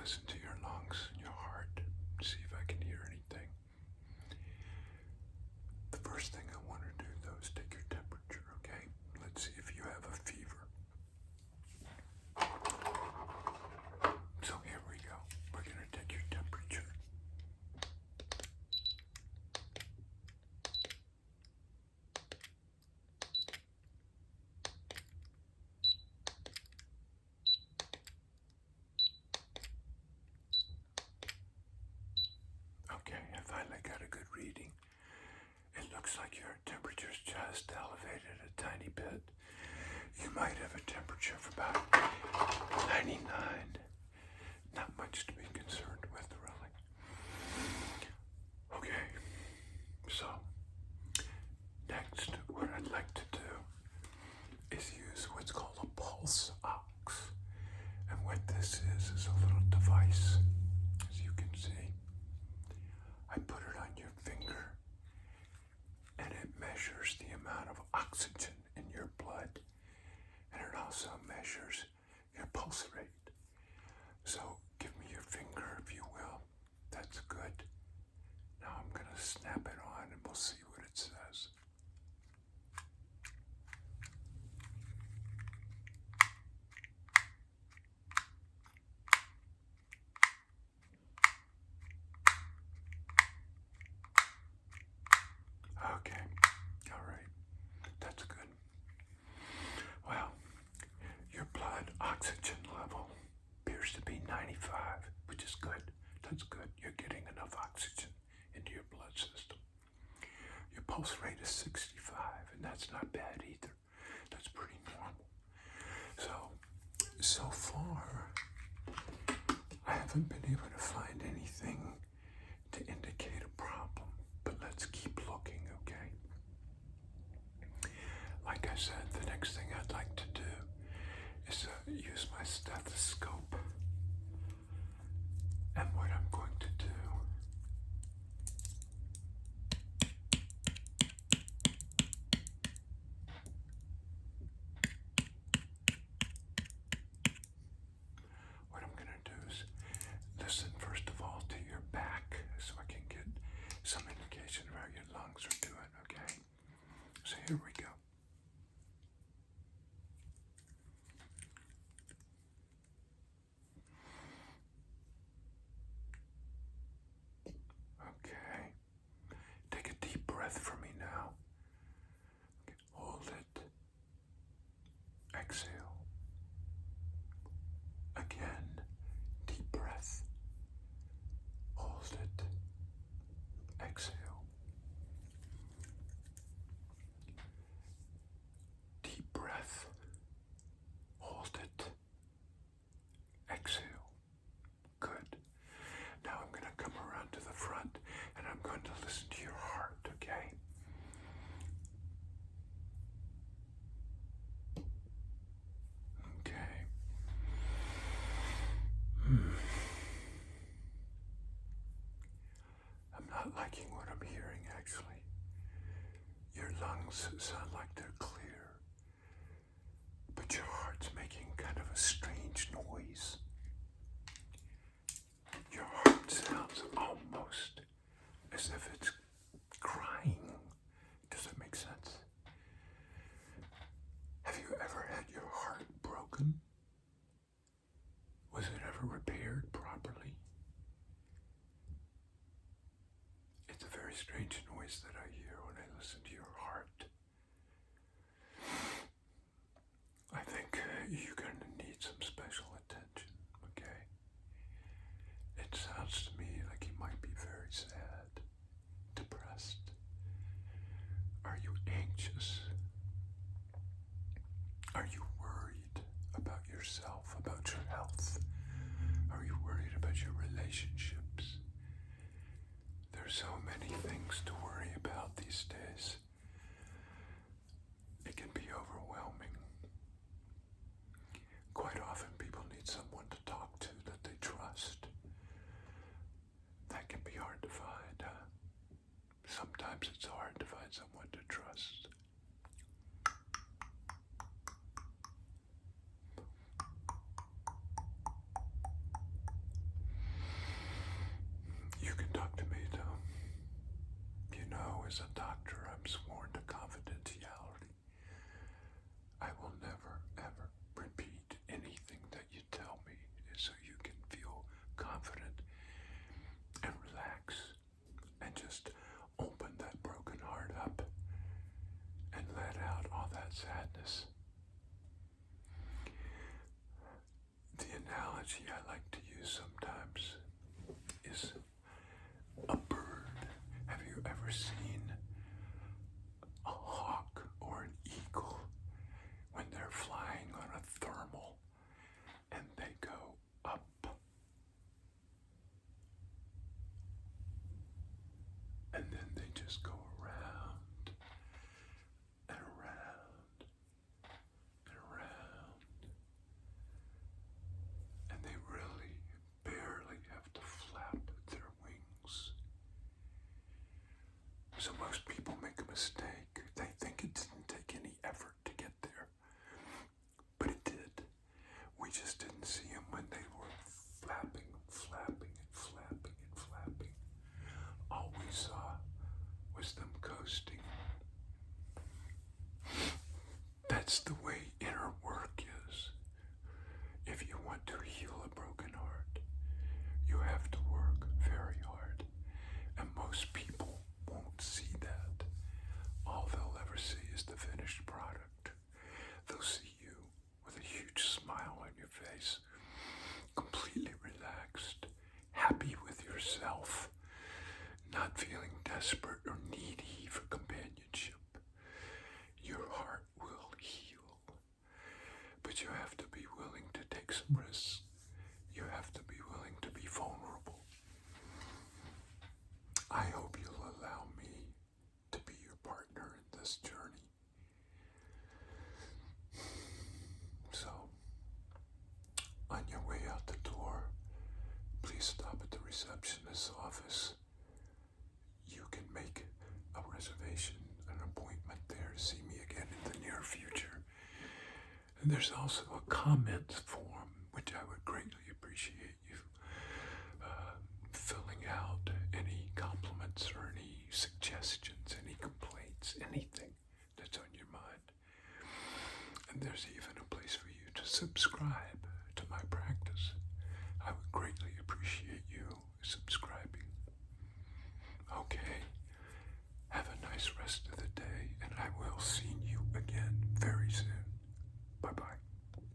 listen to your lungs and your heart, see if I can hear anything. The first thing I want to do, though, is take your temperature, okay? Let's see if you have a fever. So here we go. We're going to take your temperature. Okay, I finally got a good reading. It looks like your temperature's just elevated a tiny bit. You might have a temperature of about 99. Not much to be concerned with, really. Okay, so next, what I'd like to do is use what's called a pulse ox. And what this is a little device, as you can see. I put it on your finger, and it measures the amount of oxygen in your blood, and it also measures your pulse rate. So give me your finger, if you will. That's good. Now I'm going to snap it on, and we'll see what it says. Okay, all right, that's good. Well, your blood oxygen level appears to be 95, which is good. That's good. You're getting enough oxygen into your blood system. Your pulse rate is 65, and that's not bad either. That's pretty normal. So far, I haven't been able to find anything to indicate a problem, but let's keep looking, okay? Like I said, the next thing I'd like to do is use my stethoscope. And what I'm going to do is listen first of all to your back so I can get some indication of how your lungs are doing, okay? So here we go. Okay. Take a deep breath for me now. Okay. Hold it. Exhale. Again. Deep breath. Hold it. Exhale. Deep breath. Hold it. Exhale. Good. Now I'm going to come around to the front and I'm going to listen to your heart, okay? Okay. I'm not liking what I'm hearing, actually. Your lungs sound like they're clear, but your heart's making kind of a strange noise. Your heart sounds almost as if it's crying. Does that make sense? Have you ever had your heart broken? Was it ever repaired properly? It's a very strange noise that I hear when I listen to your heart. I think you're going to need some special attention, okay? It sounds to me like you might be very sad, depressed. Are you anxious? Are you worried about yourself, about your health? Are you worried about your relationships? There's so many things to worry about these days. It can be overwhelming. Quite often people need someone to talk to that they trust. That can be hard to find. Sometimes it's hard to find someone to trust. as a doctor, I'm sworn to confidentiality. I will never, ever repeat anything that you tell me so you can feel confident and relax and just open that broken heart up and let out all that sadness. The analogy I like to use sometimes is a bird. Have you ever seen a hawk or an eagle when they're flying on a thermal and they go up and then they just go around and around and around, and they really barely have to flap their wings. So most people make a mistake. They think it didn't take any effort to get there, but it did. We just didn't see them when they were flapping, flapping, and flapping, and flapping. All we saw was them coasting. That's the way inner work is. If you want to heal a broken heart, you have to work very hard. And most people won't see that. All they'll ever see is the finished product. They'll see you with a huge smile on your face, completely relaxed, happy with yourself, not feeling desperate or needy for companionship. Your heart will heal, but you have to be willing to take some risks. You have to be willing to be vulnerable. I hope you'll allow me to be your partner in this journey. So, on your way out the door, please stop at the receptionist's office. You can make a reservation, an appointment there to see me again in the near future. And there's also a comments form, which I would greatly appreciate you filling out any compliments or any suggestions, any complaints, anything that's on your mind. And there's even a place for you to subscribe to my practice. I would greatly appreciate you subscribing. Okay, have a nice rest of the day, and I will see you again very soon.